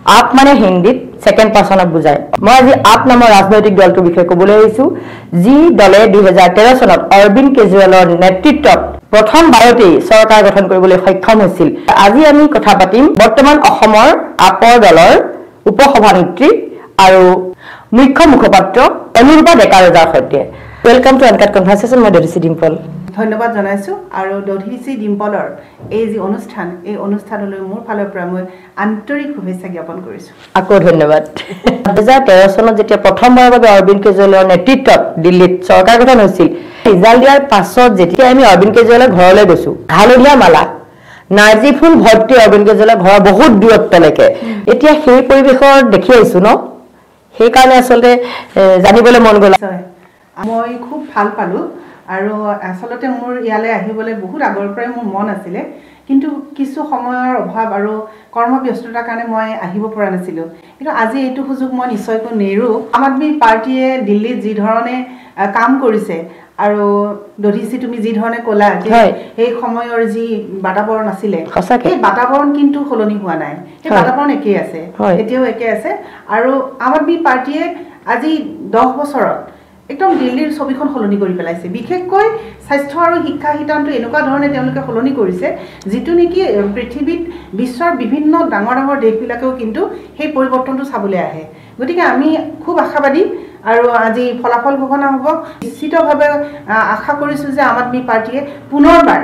आप माने हिंदीत सेकेंड पार्सनक बुझाय मैं आज आप नाমৰ राजनैतिक दलটোৰ বিষয়ে ক'বলৈ আহিছো যি দলে 2013 চনত অৰবিন্দ কেজৰিৱালৰ নেতৃত্বত প্ৰথম বাৰতেই চৰকাৰ গঠন কৰিবলৈ সক্ষম হৈছিল আজি আমি কথা পাতিম বৰ্তমান অসমৰ আপৰ দলৰ উপসভানেত্ৰী আৰু মুখ্য মুখপাত্ৰ অনুৰূপা ডেকা ৰজাৰ সৈতে ওয়েলকাম টু আনকাট কনভাৰসেশন মই ডৰিসি ডিম্পল ধন্যবাদ জনাইছো আৰু ডৰিসি ডিম্পলৰ এই যে অনুষ্ঠান এই অনুষ্ঠানলৈ মোৰ ফালৰ পৰা মই আন্তৰিক শুভেচ্ছা জ্ঞাপন কৰিছো আকৌ ধন্যবাদ 2013 চনত যেতিয়া প্ৰথমবাৰৰ বাবে অৰবিন্দ কেজৰিৱালৰ নেতৃত্বত দিল্লীত চৰকাৰ গঠন হৈছিল ৰিজাল্ট দিয়াৰ পাছত যেতিয়া আমি অৰবিন্দ কেজৰিৱালৰ ঘৰলৈ গৈছো হালধীয়া মালা নাৰ্জী ফুল ভৰ্তি অৰবিন্দ কেজৰিৱালৰ ঘৰৰ বহুত দূৰত্বলৈকে এতিয়া সেই পৰিবেশৰ দেখি আহিছো ন সেই কাৰণে আসলে জানিবলৈ মন গ'ল মই খুব ভাল পালো আৰু আসলতে মোৰ ইয়ালে আহিবলৈ বহুত আগৰ পৰাই মোৰ মন আছিল কিন্তু কিছু সময়ৰ অভাৱ আৰু কৰ্মব্যস্ততাৰ কাৰণে মই আহিব পৰা নাছিলো কিন্তু আজি এইটো সুযোগ মই নিশ্চয়কৈ নেৰো আম আদমি পাৰ্টিয়ে দিল্লীত যি ধৰণে কাম কৰিছে আৰু ডৰিসি তুমি যি ধৰণে ক'লা যে এই সময়ৰ যি বাতাবৰণ আছিল সেই বাতাবৰণ কিন্তু খলনি হোৱা নাই সেই বাতাবৰণ একেই আছে এতিয়াও একে আছে আৰু আম আদমি পাৰ্টিয়ে আজি 10 বছৰত একদম দিল্লীৰ ছবিখন খলনি কৰি পেলাইছে বিশেষকৈ স্বাস্থ্য আৰু শিক্ষা হিতান্ত এনেকুৱা ধৰণে তেওঁলোকে খলনি কৰিছে যিটো নেকি পৃথিৱীত বিশ্বৰ বিভিন্ন ডাঙৰ ডাঙৰ দেশবিলাকেও কিন্তু সেই পৰিৱৰ্তনটো চাবলৈ আহে গতিকে আমি খুব আশাবাদী আৰু আজি ফলাফল ঘোষণা হ'ব নিশ্চিতভাৱে আশা কৰিছো যে আম আদমি পাৰ্টিয়ে পুনৰবাৰ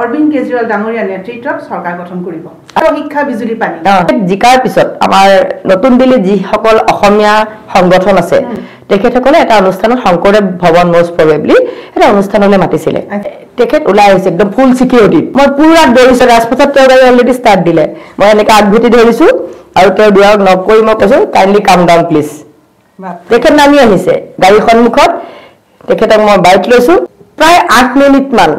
অৰবিন্দ কেজৰিৱাল ডাঙৰীয়া নেতৃত্বত চৰকাৰ গঠন কৰিব আৰু শিক্ষা বিজুলী পানী জিকাৰ পিছত আমাৰ নতুন দিল্লীত যি সকল অসমীয়া সংগঠন আছে তেখেতসকলে এটা অনুষ্ঠানত শংকৰদেৱ ভৱন মোষ্ট প্ৰবেবলি এটা অনুষ্ঠানলৈ মাতিছিলে তেখেত ওলাই আহিছে একদম ফুল সিকিউৰিটি মই পুৰা দৌৰিছো ৰাজপথত তেওঁ অলৰেডি ষ্টাৰ্ট দিলে মই এনেকৈ আগভুটি ধৰিছো আৰু তেওঁ দুৱাৰক নক কৰি মই কৈছো কাইণ্ডলি কাম ডাউন প্লিজ তেখেত নামি আহিছে গাড়ী সন্মুখত তেখেতক মই বাইক লৈছো প্ৰায় 8 মিনিট মান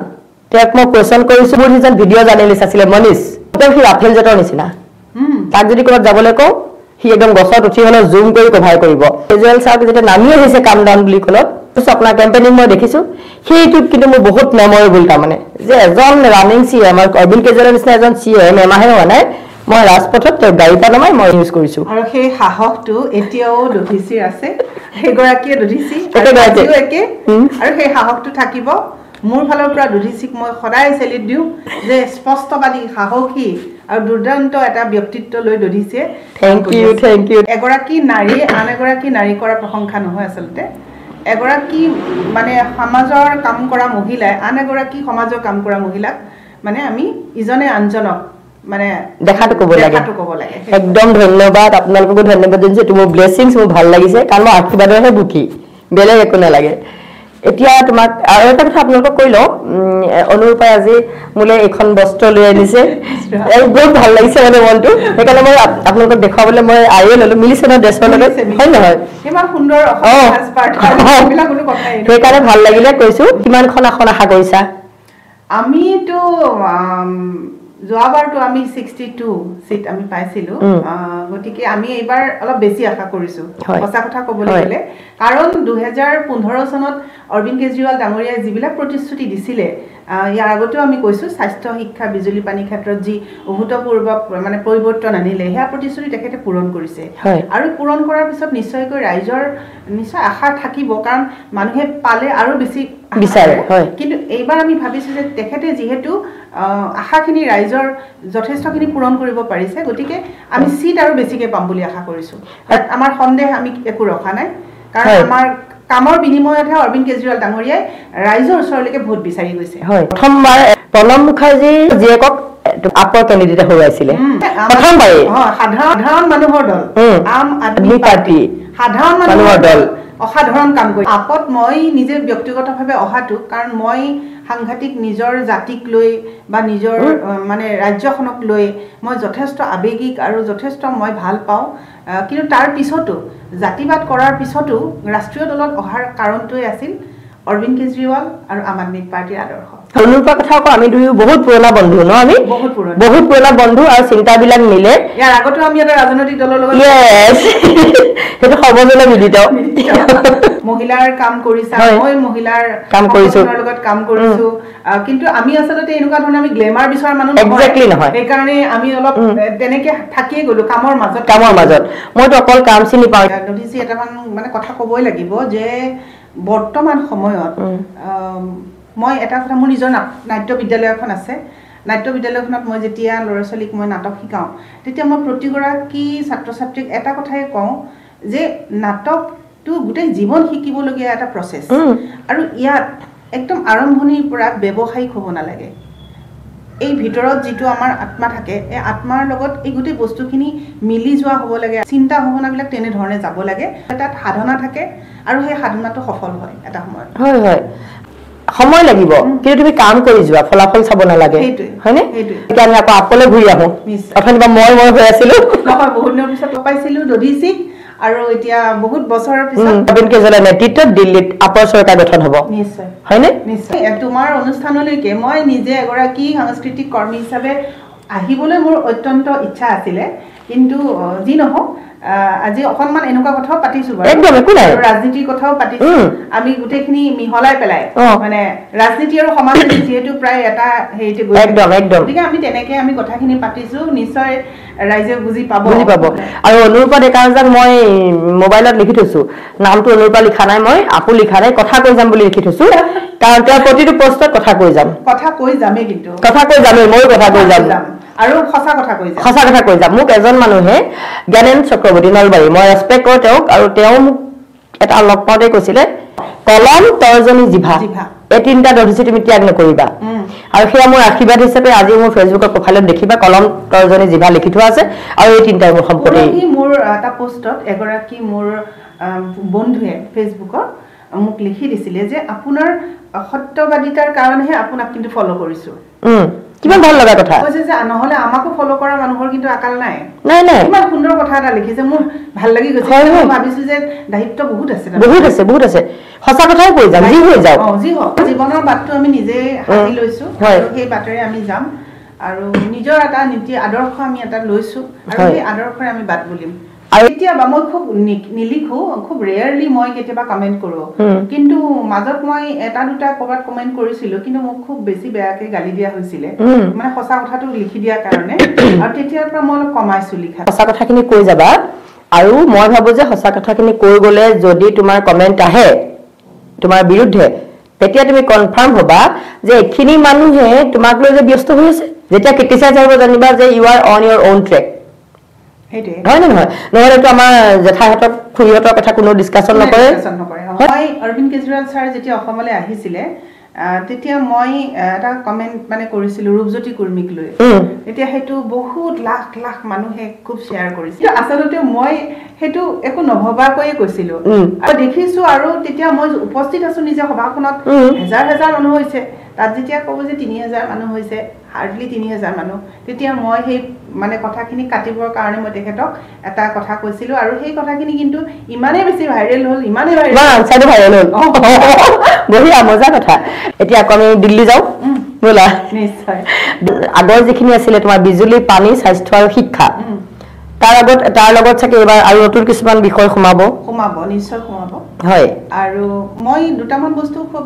তেওঁক মই কোৱেশ্যন কৰিছো মোৰ যিজন ভিডিঅ' জাৰ্নেলিষ্ট আছিলে মনীষ তেওঁ সি ৰাফেল জেটৰ নিচিনা তাক যদি ক'ৰবাত যাবলৈ কওঁ সি একদম গছত উঠি হলে জুম কৰি কভাৰ কৰিব কেজুৱেল চাওক যেতিয়া নামি আহিছে কাম ডাউন বুলি ক'লত আপোনাৰ কেম্পেইনিং মই দেখিছো সেইটোত কিন্তু মোৰ বহুত মেমৰেবল তাৰমানে যে এজন ৰানিং চিএম আমাৰ অৰবিন্দ কেজৰিৱালৰ নিচিনা এজন চিএম এমাহে হোৱা নাই মই ৰাজপথত তেওঁ গাড়ী পৰা নামাই মই ইউজ কৰিছো আৰু সেই সাহসটো এতিয়াও ডৰিসিৰ আছে সেইগৰাকীয়ে ডৰিসি একে আৰু সেই সাহসটো থাকিব মোৰ ফালৰ পৰা ডৰিসিক মই সদায় চেলিট দিওঁ যে স্পষ্টবাদী সাহসী আৰু দুৰ্দান্ত এটা ব্যক্তিত্ব লৈ ডৰিসিয়ে থ্যাংক ইউ এগৰাকী নাৰী আন এগৰাকী নাৰী কৰা প্ৰশংসা নহয় আচলতে এগৰাকী মানে সমাজৰ কাম কৰা মহিলাই আন এগৰাকী সমাজৰ কাম কৰা মহিলাক মানে আমি ইজনে আনজনক মানে দেখাটো ক'ব লাগে একদম ধন্যবাদ আপোনালোককো ধন্যবাদ দিছো তুমি ব্লেছিংছ মোৰ ভাল লাগিছে কাৰণ মই আশীৰ্বাদৰহে বুকি বেলেগ একো নালাগে এতিয়া তোমাক আৰু এটা কথা আপোনালোকক কৈ লওঁ অনুৰূপাই আজি মোলে এখন বস্ত্ৰ লৈ আনিছে বহুত ভাল লাগিছে মানে মনটো সেইকাৰণে মই আপোনালোকক দেখুৱাবলৈ মই আইয়ে ললো মিলিছে ন ড্ৰেছৰ লগত হয় নহয় ইমান সুন্দৰ সেইকাৰণে ভাল লাগিলে কৈছো কিমানখন আসন আশা কৰিছা আমিতো যোৱাবাৰটো আমি 62 সিট আমি পাইছিলো গতিকে আমি এবাৰ অলপ বেছি আশা কৰিছো সঁচা কথা ক'বলৈ গ'লে কাৰণ 2015 চনত অৰবিন্দ কেজৰিৱাল ডাঙৰীয়াই যিবিলাক প্ৰতিশ্ৰুতি দিছিলে ইয়াৰ আগতেও আমি কৈছো স্বাস্থ্য শিক্ষা বিজুলী পানী ক্ষেত্ৰত যি অভূতপূৰ্ব মানে পৰিৱৰ্তন আনিলে সেয়া প্ৰতিশ্ৰুতি তেখেতে পূৰণ কৰিছে আৰু পূৰণ কৰাৰ পিছত নিশ্চয়কৈ ৰাইজৰ নিশ্চয় আশা থাকিব কাৰণ মানুহে পালে আৰু বেছি বিচাৰে কিন্তু এইবাৰ আমি ভাবিছো যে তেখেতে যিহেতু আশাখিনি ৰাইজৰ যথেষ্টখিনি পূৰণ কৰিব পাৰিছে গতিকে আমি সিট আৰু বেছিকৈ পাম বুলি আশা কৰিছো আমাৰ সন্দেহ আমি একো ৰখা নাই কাৰণ আমাৰ কামৰ বিনিময়তহে অৰবিন্দ কেজৰিৱাল ডাঙৰীয়াই ৰাইজৰ ওচৰলৈকে ভোট বিচাৰি গৈছে প্ৰথমবাৰ প্ৰণৱ মুখাৰ্জী জীয়েকক আপৰ কেণ্ডিডেট হৰুৱাইছিলে প্ৰথমবাৰে সাধাৰণ মানুহৰ দল আম আদমি পাৰ্টি সাধাৰণ মানুহৰ দল অসাধাৰণ কাম কৰি আপত মই নিজে ব্যক্তিগতভাৱে অহাটো কাৰণ মই সাংঘাতিক নিজৰ জাতিক লৈ বা নিজৰ মানে ৰাজ্যখনক লৈ মই যথেষ্ট আবেগিক আৰু যথেষ্ট মই ভাল পাওঁ কিন্তু তাৰ পিছতো জাতিবাদ কৰাৰ পিছতো ৰাষ্ট্ৰীয় দলত অহাৰ কাৰণটোৱে আছিল অৰবিন্দ কেজৰিৱাল আৰু আম আদমি পাৰ্টিৰ আদৰ্শ অনুৰূপৰ কথা আকৌ আমি দুয়ো বহুত পুৰণা বন্ধু ন আমি বহুত পুৰণা বন্ধু আৰু চিন্তাবিলাক মিলে ইয়াৰ আগতো আমি এটা ৰাজনৈতিক দলৰ লগত সেইটো সৰ্বজনে মিলিত মহিলাৰ কাম কৰিছা মই মহিলাৰ কাম কৰিছো লগত কাম কৰিছো কিন্তু আমি আচলতে এনেকুৱা ধৰণে আমি গ্লেমাৰ বিচৰা মানুহ নহয় এই কাৰণে আমি অলপ তেনেকে থাকিয়ে গলো কামৰ মাজত মইতো অকল কাম চিনি পাওঁ নদিছি এটা মানে কথা ক'বই লাগিব যে বৰ্তমান সময়ত মই এটা কথা মোৰ নিজৰ নাট্য বিদ্যালয় এখন আছে নাট্য বিদ্যালয়খনত মই যেতিয়া ল'ৰা ছোৱালীক মই নাটক শিকাওঁ তেতিয়া মই প্ৰতিগৰাকী ছাত্ৰ ছাত্ৰীক এটা কথাই কওঁ যে নাটকটো গোটেই জীৱন শিকিবলগীয়া এটা প্ৰচেছ আৰু ইয়াত একদম আৰম্ভণিৰ পৰা ব্যৱসায়িক হ'ব নালাগে এই ভিতৰত যিটো আমাৰ আত্মা থাকে এই আত্মাৰ লগত এই গোটেই বস্তুখিনি মিলি যোৱা হ'ব লাগে চিন্তা ভাৱনাবিলাক তেনেধৰণে যাব লাগে তাত সাধনা থাকে আৰু সেই সাধনাটো সফল হয় এটা সময়ত হয় সময় লাগিব কিন্তু তুমি কাম কৰি যোৱা ফলাফল চাব নালাগে হয়নে এতিয়া আমি আকৌ আপলৈ ঘূৰি আহোঁ অথনি মই হৈ আছিলোঁ নহয় বহুত দিনৰ পিছত পাইছিলোঁ দধিচিক আৰু এতিয়া বহুত বছৰৰ পিছত অৰবিন্দ কেজৰিৱালৰ নেতৃত্বত দিল্লীত আপৰ চৰকাৰ গঠন হ'ব নিশ্চয় হয়নে নিশ্চয় তোমাৰ অনুষ্ঠানলৈকে মই নিজে এগৰাকী সাংস্কৃতিক কৰ্মী হিচাপে আহিবলৈ মোৰ অত্যন্ত ইচ্ছা আছিলে কিন্তু যি নহওক আজি অকণমান এনেকুৱা কথাও পাতিছো একদম একো নাই ৰাজনীতিৰ কথাও পাতিছো আমি গোটেইখিনি মিহলাই পেলাই মানে ৰাজনীতি আৰু সমাজনীতি যিহেতু প্ৰায় এটা হেৰিতে গৈ একদম গতিকে আমি তেনেকে আমি কথাখিনি পাতিছো নিশ্চয় ৰাইজে বুজি পাব আৰু অনুৰূপা ডেকাৰজাক মই মোবাইলত লিখি থৈছো নামটো অনুৰূপা লিখা নাই মই আপু লিখা নাই কথা কৈ যাম বুলি লিখি থৈছো কাৰণ তেওঁৰ প্ৰতিটো পোষ্টত কথা কৈ যামেই কিন্তু ময়ো কথা কৈ যাম আৰু সঁচা কথা কৈ যাম মোক এজন মানুহে জ্ঞানেন চক্ৰৱৰ্তী নলবাৰী মই ৰেছপেক্ট কৰোঁ তেওঁক আৰু তেওঁ মোক এটা লগ পাওঁতে কৈছিলে কলম তৰ্জনী জিভা এই তিনিটা দধিচি তুমি ত্যাগ নকৰিবা আৰু সেয়া মোৰ আশীৰ্বাদ হিচাপে আজি মোৰ ফেচবুকৰ প্ৰফাইলত দেখিবা কলম তৰ্জনী জিভা লিখি থোৱা আছে আৰু এই তিনিটাই মোৰ সম্পত্তি মোৰ এটা পোষ্টত এগৰাকী মোৰ বন্ধুৱে ফেচবুকত মোক লিখি দিছিলে যে আপোনাৰ সত্যবাদিতাৰ কাৰণেহে আপোনাক কিন্তু ফলো কৰিছো কিমান ভাল লগা কথা কৈছে যে নহলে আমাকো ফলো কৰা মানুহৰ কিন্তু আকাল নাই ইমান সুন্দৰ কথা এটা লিখিছে মোৰ ভাল লাগি গৈছে মই ভাবিছো যে দায়িত্ব বহুত আছে সঁচা কথাই কৈ যাম যি হৈ যাওক যি হওক জীৱনৰ বাটটো আমি নিজে হাতি লৈছো আৰু সেই বাটেৰে আমি যাম আৰু নিজৰ এটা নীতি আদৰ্শ আমি এটা লৈছো আৰু সেই আদৰ্শৰে আমি বাট বুলিম আৰু কেতিয়াবা মই খুব নিলিখো খুব ৰেয়াৰলি মই কেতিয়াবা কমেণ্ট কৰোঁ কিন্তু মাজত মই এটা দুটা ক'ৰবাত কমেণ্ট কৰিছিলোঁ কিন্তু মোক খুব বেছি বেয়াকৈ গালি দিয়া হৈছিলে মানে সঁচা কথাটো লিখি দিয়াৰ কাৰণে আৰু তেতিয়াৰ পৰা মই অলপ কমাইছোঁ লিখা সঁচা কথাখিনি কৈ যাবা আৰু মই ভাবোঁ যে সঁচা কথাখিনি কৈ গ'লে যদি তোমাৰ কমেণ্ট আহে তোমাৰ বিৰুদ্ধে তেতিয়া তুমি কনফাৰ্ম হ'বা যে এইখিনি মানুহে তোমাক লৈ যে ব্যস্ত হৈ আছে যেতিয়া ক্ৰিটিচাইজ হ'ব জানিবা যে you are on your own track হয় নে নহয় নহ'লেতো আমাৰ জেঠাইহঁতক খুৰীহঁতৰ কথা কোনো ডিছকাশ্যন নকৰে মই অৰবিন্দ কেজৰিৱাল ছাৰ যেতিয়া অসমলৈ আহিছিলে তেতিয়া মই এটা কমেণ্ট মানে কৰিছিলোঁ ৰূপজ্যোতি কুৰ্মীক লৈ এতিয়া সেইটো বহুত লাখ লাখ মানুহে খুব শ্বেয়াৰ কৰিছিল আচলতে মই সেইটো একো নভবাকৈয়ে কৈছিলোঁ আৰু দেখিছোঁ আৰু তেতিয়া মই উপস্থিত আছোঁ নিজে সভাখনত হেজাৰ হেজাৰ মানুহ হৈছে তাত যেতিয়া ক'ব যে ৩,০০০ মানুহ হৈছে হাৰ্ডলি ৩,০০০ মানুহ তেতিয়া মই সেই মানে কথাখিনি কাটিবৰ কাৰণে মই তেখেতক এটা কথা কৈছিলোঁ আৰু সেই কথাখিনি কিন্তু ইমানেই বেছি ভাইৰেল হ'ল বঢ়িয়া মজা কথা এতিয়া আকৌ আমি দিল্লী যাওঁ ব'লা নিশ্চয় আগৰ যিখিনি আছিলে তোমাৰ বিজুলী পানী স্বাস্থ্য আৰু শিক্ষা তাৰ লগত চাগে এবাৰ আৰু নতুন কিছুমান বিষয় সোমাব নিশ্চয় সোমাব হয় আৰু মই দুটামান বস্তু খুব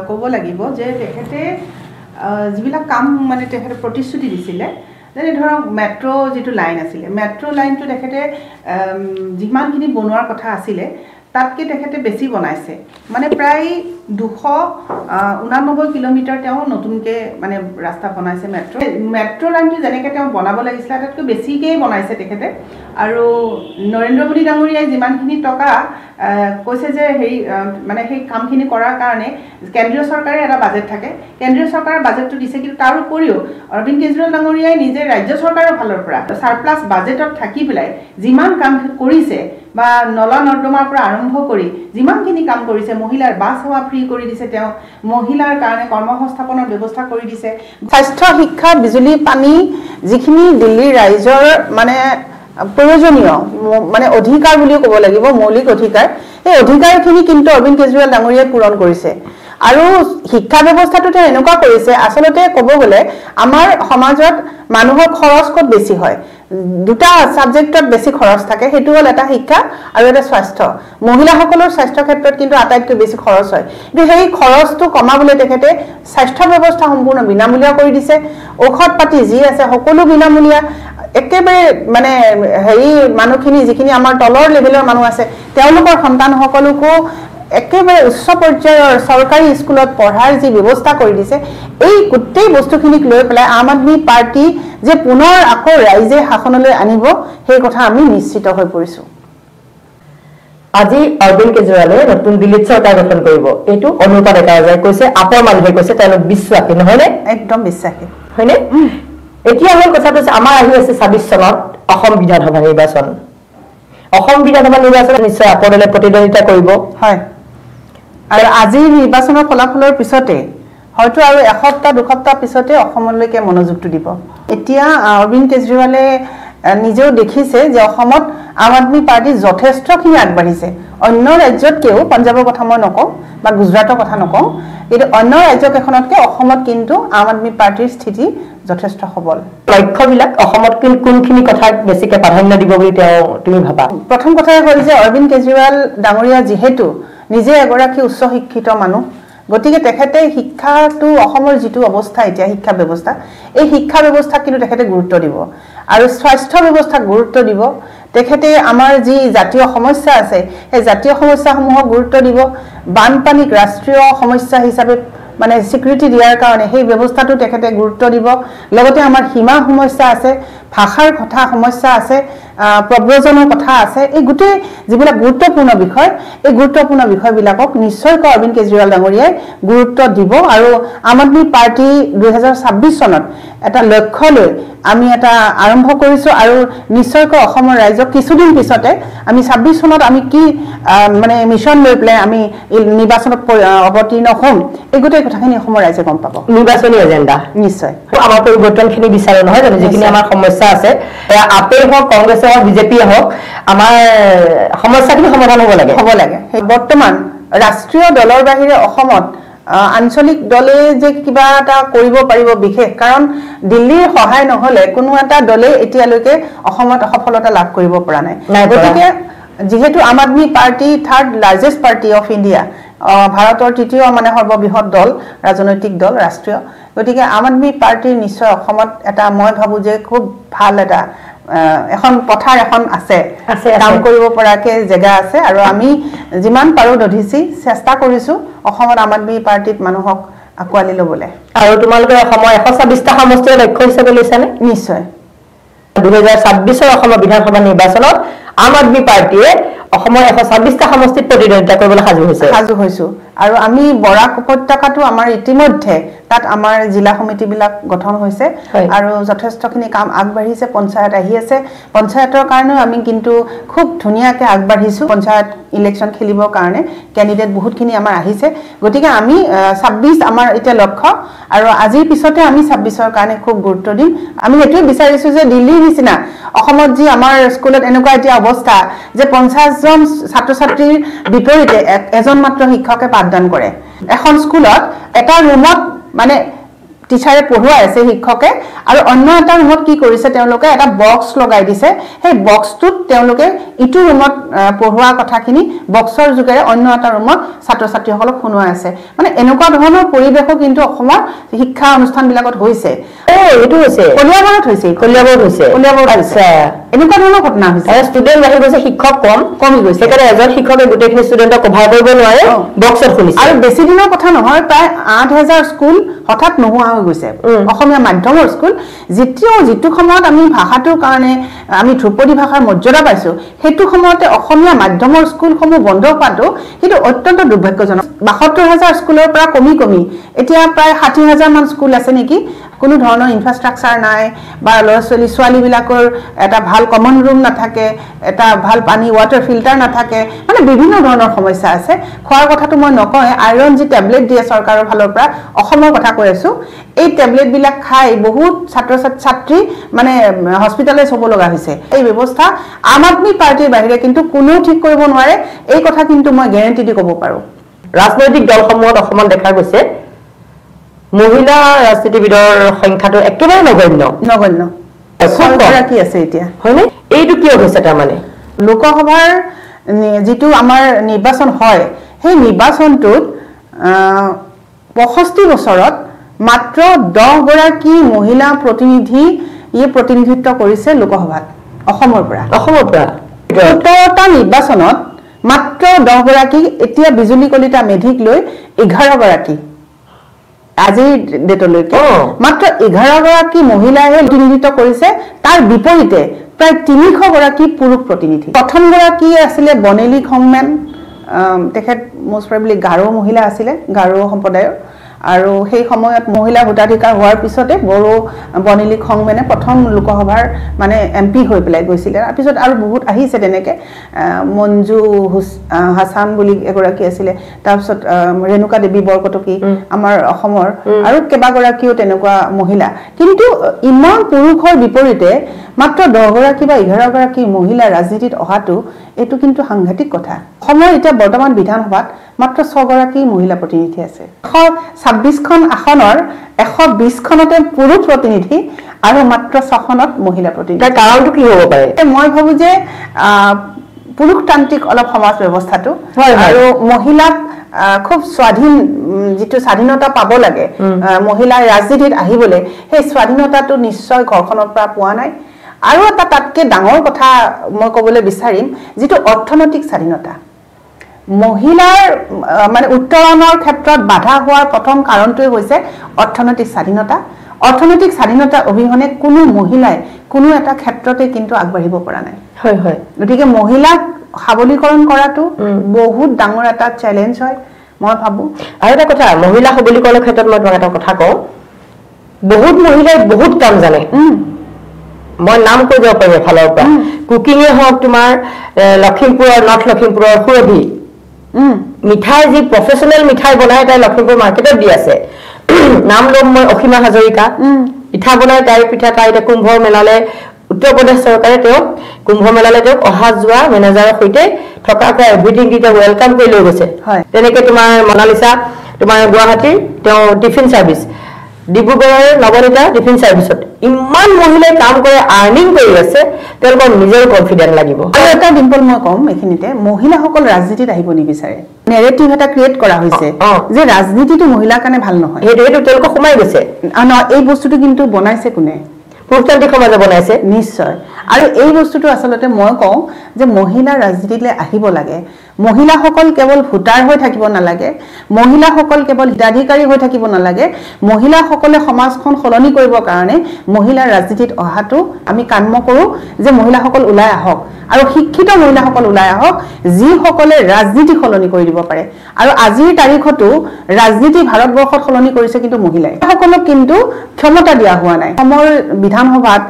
ক'ব লাগিব যে তেখেতে যিবিলাক কাম মানে তেখেতে প্ৰতিশ্ৰুতি দিছিলে যেনে ধৰক মেট্ৰ' যিটো লাইন আছিলে মেট্ৰ' লাইনটো তেখেতে যিমানখিনি বনোৱাৰ কথা আছিলে তাতকৈ তেখেতে বেছি বনাইছে মানে প্ৰায় 289 কিলোমিটাৰ তেওঁ নতুনকৈ মানে ৰাস্তা বনাইছে মেট্ৰ' লাইনটো যেনেকৈ তেওঁ বনাব লাগিছিলে তাতকৈ বেছিকৈ বনাইছে তেখেতে আৰু নৰেন্দ্ৰ মোদী ডাঙৰীয়াই যিমানখিনি টকা কৈছে যে হেৰি মানে সেই কামখিনি কৰাৰ কাৰণে কেন্দ্ৰীয় চৰকাৰে এটা বাজেট থাকে কেন্দ্ৰীয় চৰকাৰৰ বাজেটটো দিছে কিন্তু তাৰ উপৰিও অৰবিন্দ কেজৰিৱাল ডাঙৰীয়াই নিজে ৰাজ্য চৰকাৰৰ ফালৰ পৰা চাৰপ্লাছ বাজেটত থাকি পেলাই যিমান কাম কৰিছে বা নলা নৰ্দমাৰ পৰা আৰম্ভ কৰি যিমানখিনি কাম কৰিছে মহিলাৰ বাছ সেৱা ফ্ৰী কৰি দিছে তেওঁ মহিলাৰ কাৰণে কৰ্মসংস্থাপনৰ ব্যৱস্থা কৰি দিছে স্বাস্থ্য শিক্ষা বিজুলী পানী যিখিনি দিল্লীৰ ৰাইজৰ মানে প্ৰয়োজনীয় মানে অধিকাৰ বুলিও ক'ব লাগিব মৌলিক অধিকাৰ এই অধিকাৰখিনি কিন্তু অৰবিন্দ কেজৰিৱাল ডাঙৰীয়াই পূৰণ কৰিছে আৰু শিক্ষা ব্যৱস্থাটোতে এনেকুৱা কৰিছে আসলতে ক'ব গ'লে আমাৰ সমাজত মানুহৰ খৰচ ক'ত বেছি হয় দুটা সাবজেক্টত বেছি খৰচ থাকে হেতু হল এটা শিক্ষা আৰু এটা স্বাস্থ্য মহিলাসকলৰ স্বাস্থ্য ক্ষেত্ৰত কিন্তু আটাইতকৈ বেছি খৰচ হয় কিন্তু সেই খৰচটো কমাবলৈ তেখেতে স্বাস্থ্য ব্যৱস্থা সম্পূৰ্ণ বিনামূলীয়া কৰি দিছে ঔষধ পাতি যি আছে সকলো বিনামূলীয়া একেবাৰে মানে হেৰি মানুহখিনি যিখিনি আমাৰ তলৰ লেভেলৰ মানুহ আছে তেওঁলোকৰ সন্তানসকলকো একেবাৰে উচ্চ পৰ্যায়ৰ চৰকাৰী স্কুলত পঢ়াৰ যি ব্যৱস্থা কৰি দিছে এই গোটেই বস্তুখিনিক লৈ পেলাই আম আদমি পাৰ্টি যে পুনৰ আকৌ ৰাইজে শাসনলৈ আনিব সেই কথা আমি নিশ্চিত হৈ পৰিছো আজি অৰবিন্দ কেজৰিৱালে নতুন দিল্লীত চৰকাৰ গঠন কৰিব এইটো অনুপা ডেকা ৰাজাই কৈছে আপৰ মানুহে কৈছে তেওঁলোক বিশ্বাসী নহয়নে একদম বিশ্বাসী হয়নে এতিয়া হ'ল কথাটো আমাৰ আহি আছে 26 চনত অসম বিধানসভা নিৰ্বাচন নিশ্চয় আপৰলে প্ৰতিদ্বন্দ্বিতা কৰিব হয় আৰু আজি নিৰ্বাচনৰ ফলাফলৰ পিছতে হয়তো আৰু এসপ্তাহ দুসপ্তাহ পিছতে অসমলৈকে মনোযোগটো দিব এতিয়া অৰবিন্দ কেজৰিৱালে নিজেও দেখিছে যে অসমত আম আদমি পাৰ্টি যথেষ্টখিনি আগবাঢ়িছে অন্য ৰাজ্যতকেও পঞ্জাবৰ কথা মই নকওঁ বা গুজৰাটৰ কথা নকওঁ কিন্তু অন্য ৰাজ্যকেইখনতকে অসমত কিন্তু আম আদমি পাৰ্টিৰ স্থিতি যথেষ্ট সবল লক্ষ্যবিলাক অসমত কোনখিনি কথাক বেছিকে প্ৰাধান্য দিব বুলি তুমি ভাবা প্ৰথম কথাই হ'ল যে অৰবিন্দ কেজৰিৱাল ডাঙৰীয়া যিহেতু নিজে এগৰাকী উচ্চ শিক্ষিত মানুহ গতিকে তেখেতে শিক্ষাটো অসমৰ যিটো অৱস্থা এতিয়া শিক্ষা ব্যৱস্থা এই শিক্ষা ব্যৱস্থাক কিন্তু তেখেতে গুৰুত্ব দিব আৰু স্বাস্থ্য ব্যৱস্থাক গুৰুত্ব দিব তেখেতে আমাৰ যি জাতীয় সমস্যা আছে এই জাতীয় সমস্যাসমূহক গুৰুত্ব দিব বানপানীক ৰাষ্ট্ৰীয় সমস্যা হিচাপে মানে স্বীকৃতি দিয়াৰ কাৰণে সেই ব্যৱস্থাটো তেখেতে গুৰুত্ব দিব লগতে আমাৰ সীমা সমস্যা আছে ভাষাৰ কথা সমস্যা আছে প্ৰব্ৰজনৰ কথা আছে এই গোটেই যিবিলাক গুৰুত্বপূৰ্ণ বিষয় এই গুৰুত্বপূৰ্ণ বিষয়বিলাকক নিশ্চয়কৈ অৰবিন্দ কেজৰিৱাল ডাঙৰীয়াই গুৰুত্ব দিব আৰু আম আদমি পাৰ্টি 2026 চনত এটা লক্ষ্য লৈ আমি এটা আৰম্ভ কৰিছো আৰু নিশ্চয়কৈ অসমৰ ৰাইজক কিছুদিন পিছতে আমি 26 চনত আমি কি মানে মিছন লৈ পেলাই আমি নিৰ্বাচনত অৱতীৰ্ণ হ'ম এই গোটেই কথাখিনি অসমৰ ৰাইজে গম পাব নিৰ্বাচনী এজেণ্ডা নিশ্চয় আমাৰ পৰিৱৰ্তনখিনি বিচাৰে নহয় জানো যিখিনি আমাৰ সমস্যা আছে আপেই হওক কংগ্ৰেছে হওক বিজেপিয়ে হওক আমাৰ সমস্যাখিনি সমাধান হ'ব লাগে বৰ্তমান ৰাষ্ট্ৰীয় দলৰ বাহিৰে অসমত আঞ্চলিক দলে যে কিবা এটা কৰিব পাৰিব বিশেষ কাৰণ দিল্লীৰ সহায় নহলে কোনো এটা দলে এতিয়ালৈকে অসমত সফলতা লাভ কৰিব পৰা নাই গতিকে যেহেতু আম Aadmi party third largest party of India ভাৰতৰ তৃতীয় মানে সৰ্ববৃহৎ দল ৰাজনৈতিক দল ৰাষ্ট্ৰীয় গতিকে আম আদমি পাৰ্টিৰ নিশ্চয় অসমত এটা মই ভাবো যে খুব ভাল এটা এখন পথাৰ এখন আছে কাম কৰিব পৰাকে জেগা আছে আৰু আমি যিমান পাৰো দধিছি চেষ্টা কৰিছো অসমত আম আদমি পাৰ্টিত মানুহক আকোৱালি ল'বলৈ আৰু তোমালোকে অসমৰ 126টা সমষ্টিৰ লক্ষ্য হিচাপে লৈছানে নিশ্চয় 2026 অসমৰ বিধানসভা নিৰ্বাচনত আম আদমি পাৰ্টিয়ে অসমৰ 126টা সমষ্টিত প্ৰতিদ্বন্দ্বিতা কৰিবলৈ সাজু হৈছো আৰু আমি বৰাক উপত্যকাটো আমাৰ ইতিমধ্যে তাত আমাৰ জিলা সমিতিবিলাক গঠন হৈছে আৰু যথেষ্টখিনি কাম আগবাঢ়িছে পঞ্চায়ত আহি আছে পঞ্চায়তৰ কাৰণে আমি কিন্তু খুব ধুনীয়াকৈ আগবাঢ়িছো পঞ্চায়ত ইলেকশ্যন খেলিবৰ কাৰণে ক্যান্ডিডেট বহুতখিনি আমাৰ আহিছে গতিকে আমি 26 আমাৰ এতিয়া লক্ষ্য আৰু আজিৰ পিছতে আমি 26ৰ কাৰণে খুব গুৰুত্ব দিম আমি এটোই বিচাৰিছো যে দিল্লীৰ নিচিনা অসমত যি আমাৰ স্কুলত এনেকুৱা এতিয়া অৱস্থা যে 50 জন ছাত্ৰ ছাত্ৰীৰ বিপৰীতে এজন মাত্ৰ শিক্ষকে পাঠদান কৰে এখন স্কুলত এটা ৰুমত মানে টিচাৰে পঢ়ুৱাই আছে শিক্ষকে আৰু অন্য এটা ৰুমত কি কৰিছে তেওঁলোকে এটা বক্স লগাই দিছে সেই বক্সটোত তেওঁলোকে ইটো ৰুমত পঢ়ুৱা কথাখিনি বক্সৰ যোগেৰে অন্য এটা ৰুমত ছাত্ৰ ছাত্ৰীসকলক শুনোৱাই আছে মানে এনেকুৱা ধৰণৰ পৰিৱেশো কিন্তু অসমৰ শিক্ষা অনুষ্ঠানবিলাকত হৈছে এইটো হৈছে কলিয়াবৰত হৈছে এনেকুৱা ধৰণৰ ঘটনা হৈছে ষ্টুডেণ্ট বাঢ়ি গৈছে শিক্ষক কমি গৈছে সেইকাৰণে এজন শিক্ষকে গোটেইখিনি ষ্টুডেণ্টক কভাৰ কৰিব নোৱাৰে বক্সত শুনিছে আৰু বেছি দিনৰ কথা নহয় প্ৰায় 8000 স্কুল হঠাৎ নোহোৱা হৈ গৈছে অসমীয়া মাধ্যমৰ স্কুল যিটো সময়ত আমি ভাষাটোৰ কাৰণে আমি ধ্ৰুপদী ভাষাৰ মৰ্যাদা পাইছো সেইটো সময়তে অসমীয়া মাধ্যমৰ স্কুলসমূহ বন্ধ হোৱাটো কিন্তু অত্যন্ত দুৰ্ভাগ্যজনক 72000 স্কুলৰ পৰা কমি এতিয়া প্ৰায় 60000 মান স্কুল আছে নেকি কোনো ধৰণৰ ইনফ্ৰাষ্ট্ৰাকচাৰ নাই বা ছোৱালীবিলাকৰ এটা ভাল কমন ৰুম নাথাকে এটা ভাল পানী ওয়াটাৰ ফিল্টাৰ নাথাকে মানে বিভিন্ন ধৰণৰ সমস্যা আছে খোৱাৰ কথাটো মই নকয় আইৰন যি টেবলেট দিয়ে চৰকাৰৰ ফালৰ পৰা অসমৰ কথা কৈ আছো এই টেবলেট বিলাক খাই বহুত ছাত্ৰ-ছাত্ৰী মানে হস্পিটালাইজ হ'ব লগা হৈছে এই ব্যৱস্থা আম আদমি পাৰ্টিৰ বাহিৰে কিন্তু কোনো ঠিক কৰিব নোৱাৰে এই কথা কিন্তু মই গ্যাৰান্টি দি ক'ব পাৰো ৰাজনৈতিক দলসমূহত অসমত দেখা গৈছে মহিলা ৰাজনীতিবিদৰ সংখ্যাটো একেবাৰে নগণ্য কি আছে এতিয়া হয়নে এইটো কিয় হৈছে তাৰমানে লোকসভাৰ যেটো আমাৰ নিৰ্বাচন হয় সেই নিৰ্বাচনটোত 65 বছৰত মাত্ৰ 10 গৰাকী মহিলা প্ৰতিনিধি প্ৰতিনিধিত্ব কৰিছে লোকসভাত অসমৰ পৰা 17টা নিৰ্বাচনত মাত্ৰ 10 গৰাকী এতিয়া বিজুলী কলিতা মেধিক লৈ 11 গৰাকী আজিৰ ডেটলৈকে মাত্ৰ 11 গৰাকী মহিলাই প্ৰতিনিধিত্ব কৰিছে তাৰ বিপৰীতে প্ৰায় 300 গৰাকী পুৰুষ প্ৰতিনিধি প্ৰথম গৰাকী আছিল বনেলি খংমেন তেখেত মোষ্ট প্ৰবেবলি গাৰো মহিলা আছিল গাৰো সম্প্ৰদায়ৰ আৰু সেই সময়ত মহিলা ভোটাধিকাৰ হোৱাৰ পিছতে বড়ো বনেলি খংমেনে প্ৰথম লোকসভাৰ মানে এমপি হৈ পেলাই গৈছিল তাৰ পিছত আৰু বহুত আহিছে তেনেকে মঞ্জু হাসান বুলি এগৰাকী আছিল তাৰ পিছত ৰেণুকা দেৱী বৰকটকী আমাৰ অসমৰ আৰু কেবাগৰাকীও তেনেকুৱা মহিলা কিন্তু ইমান পুৰুষৰ বিপৰীতে মাত্ৰ 10 গৰাকী বা 11 গৰাকী মহিলা ৰাজনীতিত অহাটো এটো কিন্তু সাংঘাতিক কথা অসমৰ এতিয়া বৰ্তমান বিধানসভাত মাত্ৰ 6 গৰাকী মহিলা প্ৰতিনিধি আছে 126 খন আসনৰ 120 খনতে পুৰুষ প্ৰতিনিধি আৰু মাত্ৰ 6 খনত মহিলা প্ৰতিনিধি তাৰ কাৰণটো কি হ'ব পাৰে মই ভাবো যে পুৰুষতান্ত্ৰিক অলপ সমাজ ব্যৱস্থাটো আৰু মহিলাক খুব স্বাধীন যেটো স্বাধীনতা পাব লাগে মহিলা ৰাজনীতিত আহিবলে সেই স্বাধীনতাটো নিশ্চয় ঘৰখনৰ পৰা পোৱা নাই আৰু এটা তাতকে ডাঙৰ কথা মই ক'বলৈ বিচাৰিম যেটো অৰ্থনৈতিক স্বাধীনতা মহিলাৰ মানে উত্তৰণৰ ক্ষেত্ৰত বাধা হোৱাৰ প্ৰথম কাৰণটোই হৈছে অৰ্থনৈতিক স্বাধীনতা অবিহনে কোনো মহিলাই কোনো এটা ক্ষেত্ৰতে কিন্তু আগবাঢ়িব পৰা নাই হয় গতিকে মহিলাক সবলীকৰণ কৰাটো বহুত ডাঙৰ এটা চ্যালেঞ্জ হয় মই ভাবো আৰু এটা কথা মহিলা সবলীকৰণৰ ক্ষেত্ৰত মই তোমাক এটা কথা কওঁ বহুত মহিলাই বহুত কাম জানে মই নাম কৈ যাব পাৰিম ফালৰ পৰা কুকিংয়ে হওক তোমাৰ লখিমপুৰৰ নৰ্থ লখিমপুৰৰ সুৰভি মিঠাই যি প্ৰফেশনাল মিঠাই বনাই তাই লখিমপুৰ মাৰ্কেটত দি আছে নাম লম মই অসীমা হাজৰিকা পিঠা বনাই তাই পিঠা তাই কুম্ভ মেলালে উত্তৰ প্ৰদেশ চৰকাৰে তেওঁ কুম্ভ মেলালে তেওঁ অহা যোৱা মেনেজাৰৰ সৈতে থকাকৈ এভৰিথিং দিতে ওয়েলকাম কৰি লৈ গৈছে তেনেকৈ তোমাৰ মনালিসা তোমাৰ গুৱাহাটীৰ তেওঁ টিফিন সাৰ্ভিস ডিব্ৰুগড়ৰ নৱনীতা টিফিন সাৰ্ভিসত ইমান মহিলাই কাম কৰে আৰ্নিং কৰি আছে তেওঁলোকৰ নিজৰ কনফিডেন্স লাগিব আৰু এটা ডিম্পল মই কম এখিনিতে মহিলাসকল ৰাজনীতিত আহিব নিবিচাৰে নেৰেটিভ এটা ক্ৰিয়েট কৰা হৈছে যে ৰাজনীতিটো মহিলাৰ কাৰণে ভাল নহয় সেইটো তেওঁলোকক সোমাই গৈছে এই বস্তুটো কিন্তু বনাইছে কোনে পুৰুষতান্ত্ৰিক সমাজে বনাইছে নিশ্চয় আৰু এই বস্তুটো আসলতে মই কওঁ যে মহিলা ৰাজনীতিলৈ আহিব লাগে মহিলাসকল কেৱল ভোটাৰ হৈ থাকিব নালাগে মহিলাসকল কেৱল হিতাধিকাৰী হৈ থাকিব নালাগে মহিলাসকলে সমাজখন সলনি কৰিবৰ কাৰণে মহিলা ৰাজনীতিত অহাটো আমি কাম্য কৰোঁ যে মহিলাসকল ওলাই আহক আৰু শিক্ষিত মহিলাসকল ওলাই আহক যিসকলে ৰাজনীতি সলনি কৰি দিব পাৰে আৰু আজিৰ তাৰিখতো ৰাজনীতি ভাৰতবৰ্ষত সলনি কৰিছে কিন্তু মহিলাই সকলক কিন্তু ক্ষমতা দিয়া হোৱা নাই অসমৰ বিধানসভাত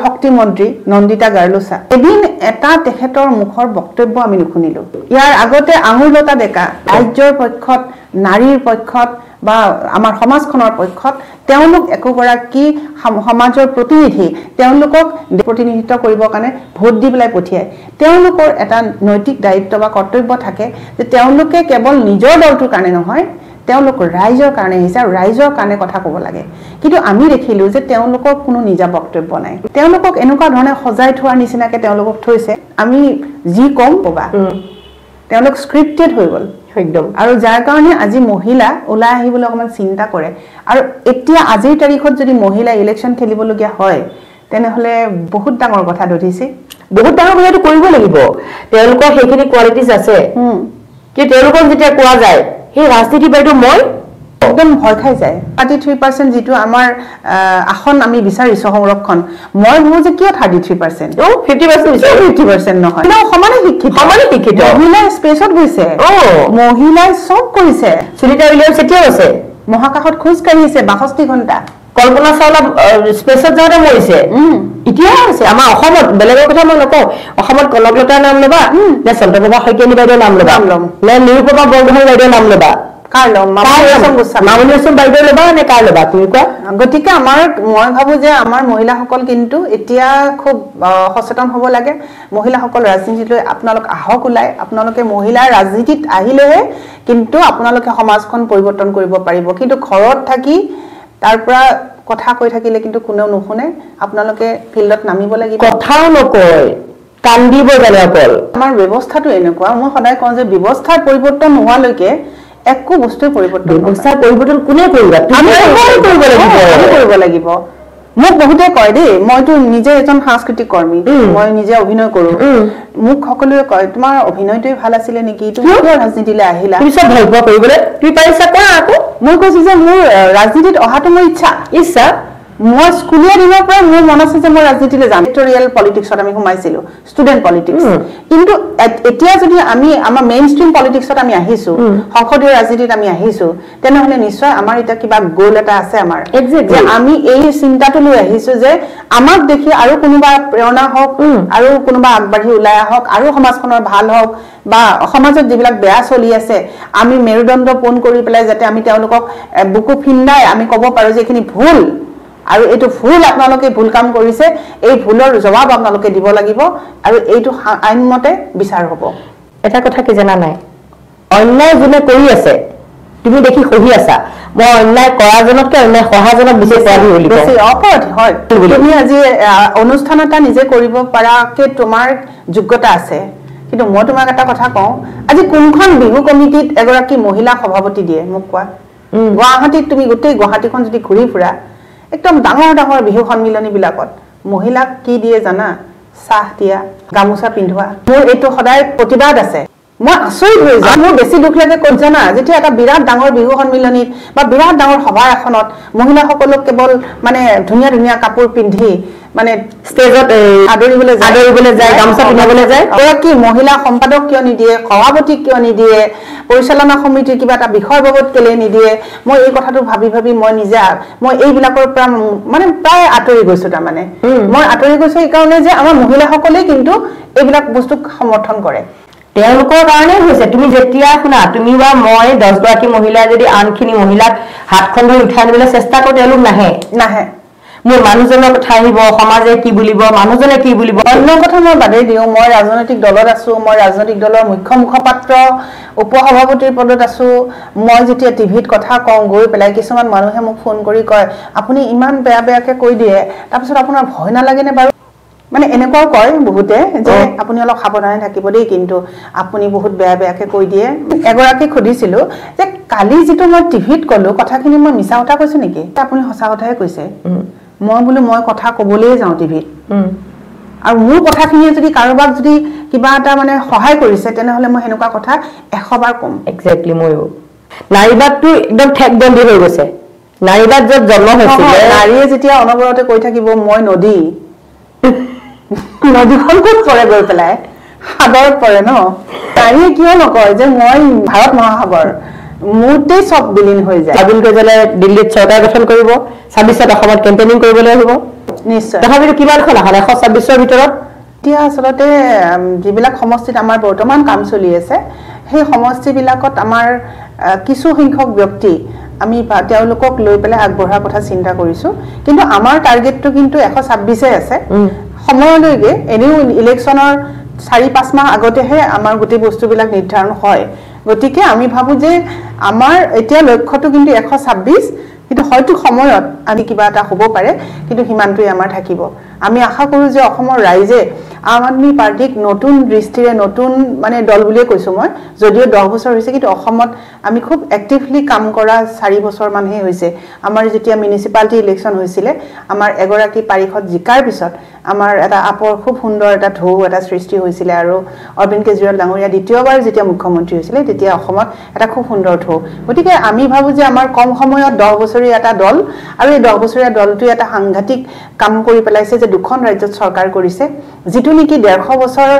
শক্তি মন্ত্ৰী নন্দিতা গাৰ্লুছা এদিন এটা তেখেতৰ মুখৰ বক্তব্য আমি নুশুনিলো ইয়াৰ আগতে আঙুৰলতা ডেকা ৰাজ্যৰ পক্ষত নাৰীৰ পক্ষত বা আমাৰ সমাজখনৰ পক্ষত তেওঁলোক একোগৰাকী সমাজৰ প্ৰতিনিধি তেওঁলোকক প্ৰতিনিধিত্ব কৰিবৰ কাৰণে ভোট দি পেলাই পঠিয়ায় তেওঁলোকৰ এটা নৈতিক দায়িত্ব বা কৰ্তব্য থাকে যে তেওঁলোকে কেৱল নিজৰ দলটোৰ কাৰণে নহয় তেওঁলোক ৰাইজৰ কাৰণে আহিছে আৰু ৰাইজৰ কাৰণে কথা ক'ব লাগে কিন্তু আমি দেখিলো যে তেওঁলোকৰ কোনো নিজা বক্তব্য নাই তেওঁলোকক এনেকুৱা ধৰণে সজাই থোৱাৰ নিচিনাকে তেওঁলোকক থৈছে আমি যি কম ক'বা তেওঁলোক স্ক্ৰিপ্টেড হৈ গ'ল একদম আৰু যাৰ কাৰণে আজি মহিলা ওলাই আহিবলৈ অকমান চিন্তা কৰে আৰু এতিয়া আজিৰ তাৰিখত যদি মহিলা ইলেকশ্যন খেলিবলগীয়া হয় তেনেহলে বহুত ডাঙৰ কথা ধৰিছে বহুত ডাঙৰ কথাটো কৰিব লাগিব তেওঁলোকৰ সেইখিনি কোৱালিটিজ আছে কি তেওঁলোকক যেতিয়া কোৱা যায় সেই ৰাজনীতি বাইদেউ মই একদম ভয় খাই যায় 33% যেটো আমাৰ আসন আমি বিচাৰিছো সংৰক্ষণ মই ভাবো যে কিয় 33% 50% নহয় কিন্তু সমানে শিক্ষিত মহিলা স্পেচত গৈছে মহিলাই সব কৰিছে সুনিতা উইলিয়ামছ এতিয়া আছে মহাকাশত খোজ কাঢ়িছে 62 ঘণ্টা কল্পনা চাওলা স্পেচত যাওঁতে মৰিছে এতিয়া আছে আমাৰ অসমত বেলেগৰ কথা মই নকওঁ অসমত কনকলতাৰ নাম ল'বা নে চন্দ্ৰপ্ৰভা শইকীয়ানী বাইদেউৰ নাম ল'বা নে নিৰুপমা বৰগোহাঁই বাইদেউৰ নাম ল'বা কাৰ লম মামনি ৰয়ছম বাইদেউ ল'বা নে কাৰ ল'বা তুমি কোৱা গতিকে আমাৰ মই ভাবো যে আমাৰ মহিলাসকল কিন্তু এতিয়া খুব সচেতন হ'ব লাগে মহিলাসকল ৰাজনীতিলৈ আপোনালোক আহক ওলাই আপোনালোকে মহিলাৰ ৰাজনীতিত আহিলেহে কিন্তু আপোনালোকে সমাজখন পৰিৱৰ্তন কৰিব পাৰিব কিন্তু ঘৰত থাকি তাৰ পৰা কথা কৈ থাকিলে কিন্তু কোনেও নুশুনে আপোনালোকে ফিল্ডত নামিব লাগিব কথাও নকয় কান্দিব জানে অকল আমাৰ ব্যৱস্থাটো এনেকুৱা মই সদায় কওঁ যে ব্যৱস্থাৰ পৰিৱৰ্তন নোহোৱালৈকে একো বস্তু ব্যৱস্থাৰ পৰিৱৰ্তন কোনে কৰিবা আমি কৰিব লাগিব মোক বহুতে কয় দেই মইতো নিজে এজন সাংস্কৃতিক কৰ্মী মই নিজে অভিনয় কৰো মোক সকলোৱে কয় তোমাৰ অভিনয়টোই ভাল আছিলে নেকি তুমি কিয় ৰাজনীতিলৈ আহিলা তুমি চব ভাল পোৱা কৰিবলৈ তুমি পাৰিছা কোৱা আকৌ মই কৈছো যে মোৰ ৰাজনীতিত অহাটো মোৰ ইচ্ছা মই স্কুলীয়া দিনৰ পৰা মোৰ মন আছে যে মই ৰাজনীতিলৈ যাম ইলেক্টৰিয়েল পলিটিক্সত আমি সোমাইছিলো ষ্টুডেণ্ট পলিটিক্স কিন্তু এতিয়া যদি আমি আমাৰ মেইন ষ্ট্ৰীম পলিটিক্সত আমি আহিছো সংসদীয় ৰাজনীতিত আমি আহিছো তেনেহ'লে নিশ্চয় আমাৰ এটা কিবা গ'ল এটা আছে আমাৰ যে আমি এই চিন্তাটো লৈ আহিছো যে আমাক দেখি আৰু কোনোবা প্ৰেৰণা হওক আৰু কোনোবা আগবাঢ়ি ওলাই আহক আৰু সমাজখনৰ ভাল হওক বা সমাজত যিবিলাক বেয়া চলি আছে আমি মেৰুদণ্ড পোন কৰি পেলাই যাতে আমি তেওঁলোকক বুকু ফিন্দাই আমি ক'ব পাৰো যে এইখিনি ভুল আৰু এইটো ভুল আপোনালোকে ভুল কাম কৰিছে এই ভুলৰ জবাব আপোনালোকে দিব লাগিব আৰু এইটো আইনমতে বিচাৰ হ'ব এটা কথা কি জানা নাই অন্যায় যোনে কৰি আছে তুমি দেখি সহি আছা মই অন্যায় কৰাজনতকৈ অন্যায় সহাজনক বেছি পাৰি বুলি বেছি অপৰাধী হয় তুমি আজি অনুষ্ঠান এটা নিজে কৰিব পৰাকে তোমাৰ যোগ্যতা আছে কিন্তু মই তোমাক এটা কথা কওঁ আজি কোনখন বিহু কমিটিত এগৰাকী মহিলা সভাপতি দিয়ে মোক কোৱা গুৱাহাটীত তুমি গোটেই গুৱাহাটীখন যদি ঘূৰি ফুৰা একদম ডাঙৰ ডাঙৰ বিহু সন্মিলনী বিলাকত মহিলাক কি দিয়ে জানা চাহ দিয়া গামোচা পিন্ধোৱা মোৰ এইটো সদায় প্ৰতিবাদ আছে মই আচৰিত হৈ যাওঁ মোৰ বেছি দুখ লাগে ক'ত জানা যেতিয়া এটা বিৰাট ডাঙৰ বিহু সন্মিলনীত বা বিৰাট ডাঙৰ সভা এখনত মহিলাসকলক কেৱল মানে ধুনীয়া ধুনীয়া কাপোৰ পিন্ধি মানে ষ্টেজত আদৰিবলৈ যায় গামোচা পিন্ধাবলৈ যায় কি মহিলা সম্পাদক কিয় নিদিয়ে সভাপতি কিয় নিদিয়ে পৰিচালনা সমিতিৰ কিবা এটা বিষয় বাবদ কেলে নিদিয়ে মই এই কথাটো ভাবি ভাবি মই নিজে মই এইবিলাকৰ পৰা মানে প্ৰায় আঁতৰি গৈছো তাৰমানে মই আঁতৰি গৈছো এইকাৰণে যে আমাৰ মহিলাসকলেই কিন্তু এইবিলাক বস্তুক সমৰ্থন কৰে তেওঁলোকৰ কাৰণে হৈছে তুমি যেতিয়া শুনা তুমি বা মই 10 গৰাকী মহিলাই যদি আনখিনি মহিলাক হাতখন ধৰি উঠাই আনিবলৈ চেষ্টা কৰোঁ তেওঁলোক নাহে মোৰ মানুহজনৰ কথা আহিব সমাজে কি বুলিব মানুহজনে কি বুলিব অন্য কথা মই বাদেই দিওঁ মই ৰাজনৈতিক দলত আছো মই ৰাজনৈতিক দলৰ মুখ্য মুখপাত্ৰ উপসভাপতিৰ পদত আছো মই যেতিয়া টিভিত কথা কওঁ গৈ পেলাই কিছুমান মানুহে মোক ফোন কৰি কয় আপুনি ইমান বেয়া বেয়াকে কৈ দিয়ে তাৰপিছত আপোনাৰ ভয় নালাগেনে বাৰু মানে এনেকুৱাও কয় বহুতে যে আপুনি অলপ সাৱধানে থাকিব দেই কিন্তু আপুনি বহুত বেয়া বেয়াকে কৈ দিয়ে এগৰাকী সুধিছিলো যে কালি যিটো মই টিভিত কলো কথাখিনি মই মিছা কথা কৈছো নেকি আপুনি সঁচা কথাই কৈছে মই বোলো মই কথা ক'বলৈ যাওঁ টিভিত আৰু মোৰ কথাখিনিয়ে যদি কাৰোবাক যদি কিবা এটা মানে সহায় কৰিছে তেনেহ'লে মই সেনেকুৱা কথা 100 বাৰ ক'ম এক্সেক্টলি ময়ো নাৰীবাদটো একদম ঠেকবন্দী হৈ গৈছে নাৰীবাদ য'ত জন্ম হৈছিলে নাৰীয়ে যেতিয়া অনবৰতে কৈ থাকিব মই নদীখন ক'ত পৰে গৈ পেলাই সাগৰত পৰে ন নাৰীয়ে কিয় নকয় যে মই ভাৰত মহাসাগৰ মুহূৰ্তেই চব বিলীন হৈ যায় অৰবিন্দ কেজৰিৱালে দিল্লীত চৰকাৰ গঠন কৰিব 26ত অসমত কেম্পেইনিং কৰিবলৈ আহিব নিশ্চয় তথাপিতো কিমানখন আসন 126ৰ ভিতৰত এতিয়া আচলতে যিবিলাক সমষ্টিত আমাৰ বৰ্তমান কাম চলি আছে সেই সমষ্টিবিলাকত আমাৰ কিছু সংখ্যক ব্যক্তি আমি তেওঁলোকক লৈ পেলাই আগবঢ়াৰ কথা চিন্তা কৰিছো কিন্তু আমাৰ টাৰ্গেটটো কিন্তু 126 আছে সময়লৈকে এনেও ইলেকশ্যনৰ 4-5 মাহ আগতেহে আমাৰ গোটেই বস্তুবিলাক নিৰ্ধাৰণ হয় গতিকে আমি ভাবো যে আমাৰ এতিয়া লক্ষ্যটো কিন্তু 126 কিন্তু হয়তো সময়ত আমি কিবা এটা হ'ব পাৰে কিন্তু হিমানটোই আমাৰ থাকিব আমি আশা কৰো যে অসমৰ ৰাইজে আম আদমি পাৰ্টিক নতুন দৃষ্টিৰে নতুন মানে দল বুলিয়ে কৈছো মই যদিও 10 বছৰ হৈছে কিন্তু অসমত আমি খুব এক্টিভলি কাম কৰা 4 বছৰ মানহে হৈছে আমাৰ যেতিয়া মিউনিচিপালিটি ইলেকশ্যন হৈছিলে আমাৰ এগৰাকী পাৰিষদ জিকাৰ পিছত আমাৰ এটা আপৰ খুব সুন্দৰ এটা ঢৌ এটা সৃষ্টি হৈছিলে আৰু অৰবিন্দ কেজৰিৱাল ডাঙৰীয়া দ্বিতীয়বাৰ যেতিয়া মুখ্যমন্ত্ৰী হৈছিলে তেতিয়া অসমত এটা খুব সুন্দৰ ঢৌ গতিকে আমি ভাবো যে আমাৰ কম সময়ত 10 বছৰীয়া এটা দল আৰু এই 10 বছৰীয়া দলটোৱে এটা সাংঘাতিক কাম কৰি পেলাইছে যে দুখন ৰাজ্যত চৰকাৰ কৰিছে যিটো নেকি 150 বছৰ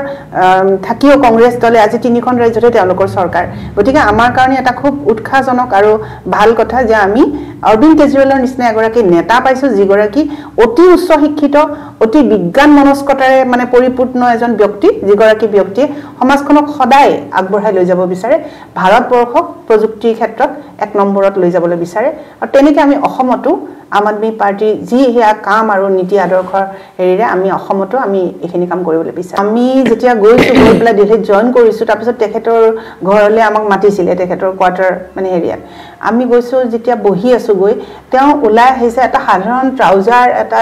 থাকিও কংগ্ৰেছ দলে আজি 3খন ৰাজ্যতে তেওঁলোকৰ চৰকাৰ গতিকে আমাৰ কাৰণে এটা খুব উৎসাহজনক আৰু ভাল কথা যে আমি অৰবিন্দ কেজৰিৱালৰ নিচিনা এগৰাকী নেতা পাইছো যিগৰাকী অতি উচ্চ শিক্ষিত অতি বিজ্ঞান মনস্কতাৰে মানে পৰিপূৰ্ণ এজন ব্যক্তি যিগৰাকী ব্যক্তিয়ে সমাজখনক সদায় আগবঢ়াই লৈ যাব বিচাৰে ভাৰতবৰ্ষক প্ৰযুক্তিৰ ক্ষেত্ৰত এক নম্বৰত লৈ যাবলৈ বিচাৰে আৰু তেনেকৈ আমি অসমতো আম আদমি পাৰ্টি যি হেয়া কাম আৰু নীতি আদৰ্শৰ হেৰিৰে আমি অসমতো আমি এইখিনি কাম কৰিবলৈ বিচাৰোঁ আমি যেতিয়া গৈ পেলাই দিল্লীত জইন কৰিছোঁ তাৰপিছত তেখেতৰ ঘৰলৈ আমাক মাতিছিলে তেখেতৰ কোৱাৰ্টাৰ মানে হেৰিয়াত আমি গৈছোঁ যেতিয়া বহি আছোঁ গৈ তেওঁ ওলাই আহিছে এটা সাধাৰণ ট্ৰাউজাৰ এটা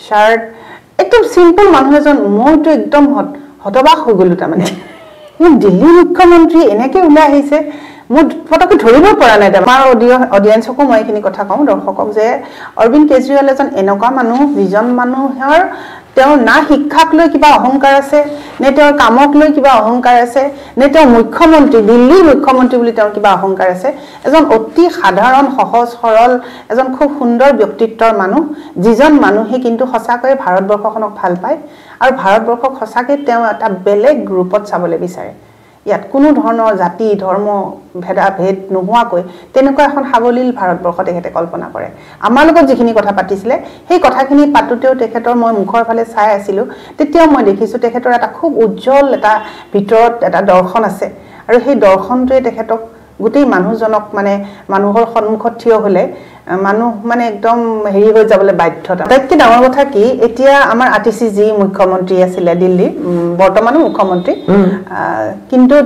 শাৰ্ট একদম সিম্পল মানুহ এজন মইতো একদম হতবাক হৈ গ'লো তাৰমানে দিল্লী মুখ্যমন্ত্ৰী এনেকৈ ওলাই আহিছে মই ফটকে ধৰিব পৰা নাই আমাৰ অডিয়েন্সকো মই এইখিনি কথা কওঁ দৰ্শকক যে অৰবিন্দ কেজৰিৱাল এজন এনেকুৱা মানুহ যিজন মানুহৰ তেওঁৰ না শিক্ষাক লৈ কিবা অহংকাৰ আছে নে তেওঁৰ কামক লৈ কিবা অহংকাৰ আছে নে তেওঁ মুখ্যমন্ত্ৰী দিল্লীৰ মুখ্যমন্ত্ৰী বুলি তেওঁৰ কিবা অহংকাৰ আছে এজন অতি সাধাৰণ সহজ সৰল এজন খুব সুন্দৰ ব্যক্তিত্বৰ মানুহ যিজন মানুহে কিন্তু সঁচাকৈয়ে ভাৰতবৰ্ষখনক ভাল পায় আৰু ভাৰতবৰ্ষক সঁচাকৈ তেওঁ এটা বেলেগ গ্ৰুপত চাবলৈ বিচাৰে ইয়াত কোনো ধৰণৰ জাতি ধৰ্ম ভেদাভেদ নোহোৱাকৈ তেনেকুৱা এখন সাৱলীল ভাৰতবৰ্ষ তেখেতে কল্পনা কৰে আমাৰ লগত যিখিনি কথা পাতিছিলে সেই কথাখিনি পাতোতেও তেখেতৰ মই মুখৰ ফালে চাই আছিলোঁ তেতিয়াও মই দেখিছোঁ তেখেতৰ এটা খুব উজ্জ্বল এটা ভিতৰত এটা দৰ্শন আছে আৰু সেই দৰ্শনটোৱে তেখেতক গোটেই মানুহজনক মানে মানুহৰ সন্মুখত থিয় হ'লে মানুহ মানে একদম হেৰি হৈ যাবলৈ বাধ্যতা আটাইতকৈ ডাঙৰ কথা কি এতিয়া আমাৰ আতিশী যি মুখ্যমন্ত্ৰী আছিলে দিল্লীৰ বৰ্তমানো মুখ্যমন্ত্ৰী কিন্তু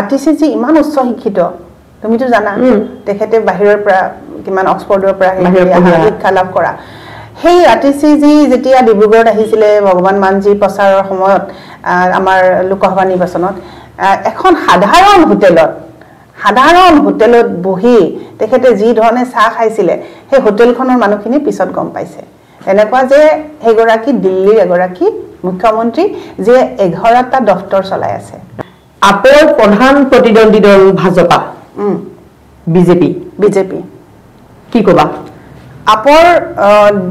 আতিশী যি ইমান উচ্চ শিক্ষিত তুমিতো জানা তেখেতে বাহিৰৰ পৰা কিমান অক্সফৰ্ডৰ পৰা শিক্ষা লাভ কৰা সেই আতিশী যি যেতিয়া ডিব্ৰুগড়ত আহিছিলে ভগৱান মানজী প্ৰচাৰৰ সময়ত আমাৰ লোকসভা নিৰ্বাচনত এখন সাধাৰণ হোটেলত বহি তেখেতে যি ধৰণে চাহ খাইছিলে সেই হোটেলখনৰ মানুহখিনি পিছত গম পাইছে এনেকুৱা যে সেইগৰাকী দিল্লীৰ এগৰাকী মুখ্যমন্ত্ৰী যে 11টা দফতৰ চলাই আছে আপৰ প্ৰধান প্ৰতিদ্বন্দ্বী দল ভাজপা বিজেপি কি ক'বা আপৰ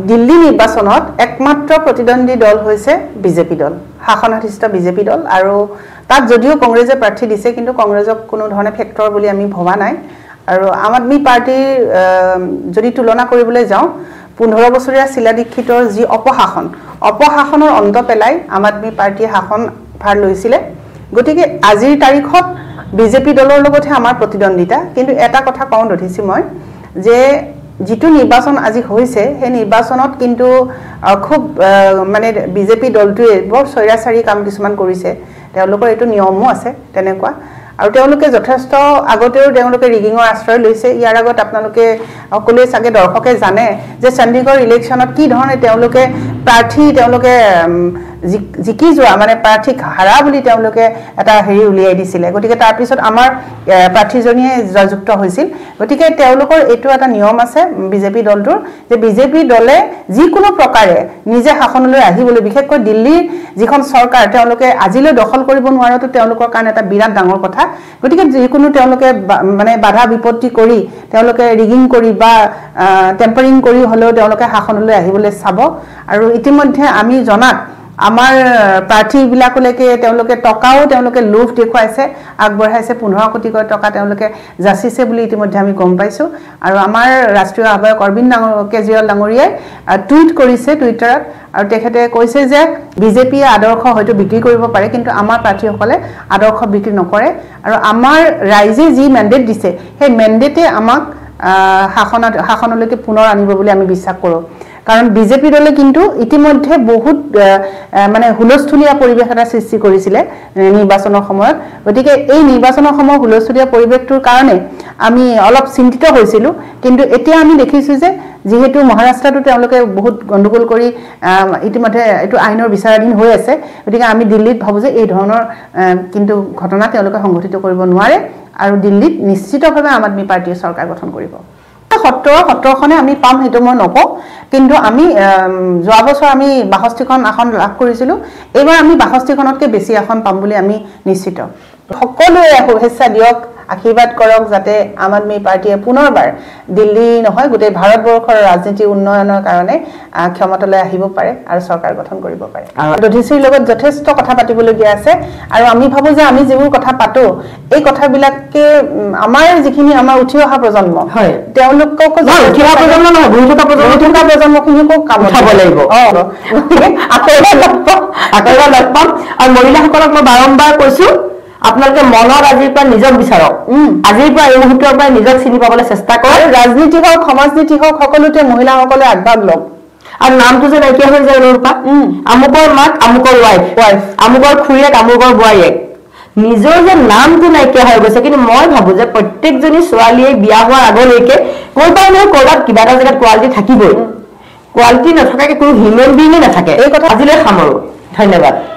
দিল্লী নিৰ্বাচনত একমাত্ৰ প্ৰতিদ্বন্দ্বী দল হৈছে বিজেপি দল শাসনাধিষ্ঠ বিজেপি দল আৰু তাত যদিও কংগ্ৰেছে প্ৰাৰ্থী দিছে কিন্তু কংগ্ৰেছক কোনো ধৰণে ফেক্টৰ বুলি আমি ভবা নাই আৰু আম আদমি পাৰ্টিৰ যদি তুলনা কৰিবলৈ যাওঁ 15 বছৰীয়া শিলা দীক্ষিতৰ যি অপশাসনৰ অন্ত পেলাই আম আদমি পাৰ্টিয়ে শাসন ভাৰ লৈছিলে গতিকে আজিৰ তাৰিখত বিজেপি দলৰ লগতহে আমাৰ প্ৰতিদ্বন্দ্বিতা কিন্তু এটা কথা কওঁ দধিছি মই যে যিটো নিৰ্বাচন আজি হৈছে সেই নিৰ্বাচনত কিন্তু খুব মানে বিজেপি দলটোৱে বৰ চৈৰাচাৰী কাম কিছুমান কৰিছে তেওঁলোকৰ এইটো নিয়মো আছে তেনেকুৱা আৰু তেওঁলোকে যথেষ্ট আগতেও তেওঁলোকে ৰিগিঙৰ আশ্ৰয় লৈছে ইয়াৰ আগত আপোনালোকে সকলোৱে চাগে দৰ্শকে জানে যে চণ্ডীগড় ইলেকশ্যনত কি ধৰণে তেওঁলোকে প্ৰাৰ্থী তেওঁলোকে জিকি যোৱা মানে প্ৰাৰ্থীক হাৰা বুলি তেওঁলোকে এটা হেৰি উলিয়াই দিছিলে গতিকে তাৰ পিছত আমাৰ প্ৰাৰ্থীজনীয়ে জয়যুক্ত হৈছিল গতিকে তেওঁলোকৰ এইটো এটা নিয়ম আছে বিজেপি দলটোৰ যে বিজেপি দলে যিকোনো প্ৰকাৰে নিজে শাসনলৈ আহিবলৈ বিশেষকৈ দিল্লীৰ যিখন চৰকাৰ তেওঁলোকে আজিলৈ দখল কৰিব নোৱাৰাটো তেওঁলোকৰ কাৰণে এটা বিৰাট ডাঙৰ কথা গতিকে যিকোনো তেওঁলোকে মানে বাধা বিপত্তি কৰি তেওঁলোকে ৰিগিং কৰি বা টেম্পাৰিং কৰি হ'লেও তেওঁলোকে শাসনলৈ আহিবলৈ চাব আৰু ইতিমধ্যে আমি জনাত আমাৰ প্ৰাৰ্থীবিলাকলৈকে তেওঁলোকে টকাও তেওঁলোকে লোভ দেখুৱাইছে আগবঢ়াইছে 15 কোটি টকা তেওঁলোকে যাচিছে বুলি ইতিমধ্যে আমি গম পাইছোঁ আৰু আমাৰ ৰাষ্ট্ৰীয় আহ্বায়ক অৰবিন্দ কেজৰিৱাল ডাঙৰীয়াই টুইট কৰিছে টুইটাৰত আৰু তেখেতে কৈছে যে বিজেপিয়ে আদৰ্শ হয়তো বিক্ৰী কৰিব পাৰে কিন্তু আমাৰ প্ৰাৰ্থীসকলে আদৰ্শ বিক্ৰী নকৰে আৰু আমাৰ ৰাইজে যি মেণ্ডেট দিছে সেই মেণ্ডেটে আমাক শাসনলৈকে পুনৰ আনিব বুলি আমি বিশ্বাস কৰোঁ কাৰণ বিজেপি দলে কিন্তু ইতিমধ্যে বহুত মানে হুলস্থুলীয়া পৰিৱেশ এটা সৃষ্টি কৰিছিলে নিৰ্বাচনৰ সময়ত গতিকে এই নিৰ্বাচনৰ সময়ত হুলস্থুলীয়া পৰিৱেশটোৰ কাৰণে আমি অলপ চিন্তিত হৈছিলোঁ কিন্তু এতিয়া আমি দেখিছোঁ যে যেহেতু মহাৰাষ্ট্ৰটো তেওঁলোকে বহুত গণ্ডগোল কৰি ইতিমধ্যে এইটো আইনৰ বিচাৰাধীন হৈ আছে গতিকে আমি দিল্লীত ভাবোঁ যে এই ধৰণৰ কিন্তু ঘটনা তেওঁলোকে সংঘটিত কৰিব নোৱাৰে আৰু দিল্লীত নিশ্চিতভাৱে আম আদমি পাৰ্টিয়ে চৰকাৰ গঠন কৰিব 17খনে আমি পাম সেইটো মই নকওঁ কিন্তু আমি যোৱা বছৰ আমি 62খন আসন লাভ কৰিছিলোঁ এইবাৰ আমি 62খনতকৈ বেছি আসন পাম বুলি আমি নিশ্চিত সকলোৱে শুভেচ্ছা দিয়ক আশীৰ্বাদ কৰক যাতে আম আদমি পাৰ্টিয়ে পুনৰবাৰ দিল্লী নহয় গোটেই ভাৰতবৰ্ষৰ ৰাজনীতি উন্নয়নৰ কাৰণে ক্ষমতালৈ আহিব পাৰে আৰু চৰকাৰ গঠন কৰিব পাৰে দধিচিৰ লগত যথেষ্ট কথা পাতিবলগীয়া আছে আৰু আমি ভাবো যে আমি যিবোৰ কথা পাতো এই কথাবিলাকে আমাৰ যিখিনি আমাৰ উঠি অহা প্ৰজন্ম হয় তেওঁলোকক উঠি অহা প্ৰজন্ম নহয় ঘূৰি থকা প্ৰজন্মখিনিকো কাম উঠাব লাগিব আকৌ এবাৰ লগ পাম আৰু মহিলাসকলক মই বাৰম্বাৰ কৈছো আপোনালোকে মনত আজিৰ পৰা নিজক বিচাৰক আজিৰ পৰা এই মুহূৰ্তৰ পৰা নিজক চিনি পাবলৈ চেষ্টা কৰক ৰাজনীতি হওক সমাজনীতি হওক সকলোতে মহিলাসকলে আগভাগ লওক আৰু নামটো যে নাইকিয়া হৈ যায় ৰূপা আমুকৰ মাক আমুকৰ ৱাইফ আমুকৰ খুৰীয়েক আমুকৰ বোৱাৰীয়েক নিজৰ যে নামটো নাইকিয়া হৈ গৈছে কিন্তু মই ভাবো যে প্ৰত্যেকজনী ছোৱালীয়ে বিয়া হোৱাৰ আগলৈকে ক'ৰবাত নহয় ক'ৰবাত কিবা এটা জেগাত কোৱালিটি থাকিবই কোৱালিটি নথকাকে কোনো হিউমেন বিঙে নাথাকে এই কথা আজিলৈ সামৰো ধন্যবাদ